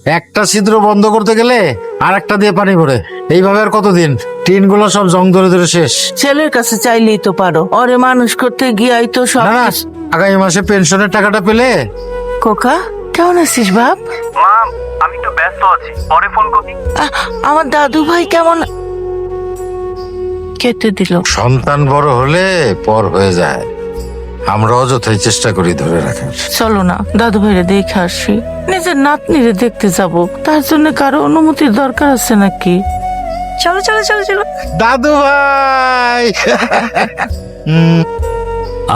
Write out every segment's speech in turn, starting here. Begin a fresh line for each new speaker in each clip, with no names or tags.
একটা ছিদ্র বন্ধ করতে গেলে আর একটা দিয়ে পানি ভরে, এইভাবে আর কতদিন? টিনগুলো সব জং ধরে ধরে শেষ।
ছেলের কাছে চাইলেই তো পারো, ওরে মানুষ করতে গিয়াই তো সব।
না না, আগামী মাসে পেনশনের টাকাটা পেলে।
কোকা কেমন আছিস বাপ?
মা, আমি একটু ব্যস্ত আছি, পরে ফোন করি।
আমার দাদু ভাই কেমন? কেটে দিল।
সন্তান বড় হলে পর হয়ে যায়, আমরা অযথাই চেষ্টা করি ধরে রাখার।
চলো না দাদু ভাইরে দেখে আসি, নিজের নাতনিরে দেখতে যাব, তার জন্য কারো অনুমতির দরকার আছে নাকি?
চলো চলো চলো চলো।
দাদু ভাই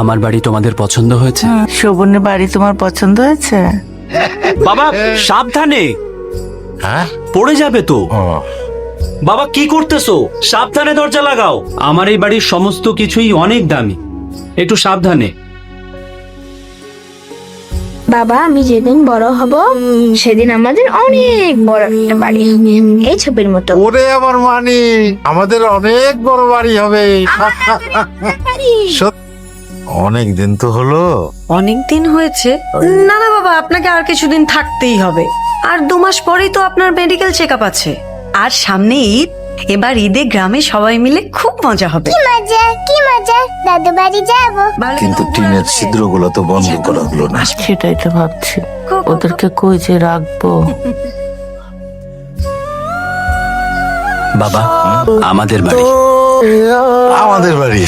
আমার বাড়ি তোমাদের পছন্দ হয়েছে?
শোভনের বাড়ি তোমার পছন্দ হয়েছে?
বাবা সাবধানে,
হ্যাঁ
পড়ে যাবে তো।
ও,
বাবা কি করতেছো? সাবধানে দরজা লাগাও। আমার এই বাড়ির সমস্ত কিছুই অনেক দামি, একটু সাবধানে।
বাবা, আমি যেদিন বড় হব সেদিন আমাদের অনেক বড় একটা বাড়ি হবে, এই ছবির মতো।
ওরে আমার মানি, আমাদের অনেক বড় বাড়ি হবে। অনেক দিন তো হলো।
অনেক দিন হয়েছে। না না বাবা, আপনাকে আর কিছুদিন থাকতেই হবে। আর 2 মাস পরেই তো আপনার মেডিকেল চেক আপ আছে। আর সামনে ঈদ, এবার ঈদে গ্রামে সবাই মিলে খুব মজা হবে।
মজা, কি মজা, দাদু বাড়ি যাবো।
কিন্তু টিনের ছিদ্রগুলো তো বন্ধ করা হলো না।
সেটাই তো ভাবছি, ওদেরকে কই যে রাখবো।
বাবা আমাদের বাড়ি।
আমাদের বাড়ি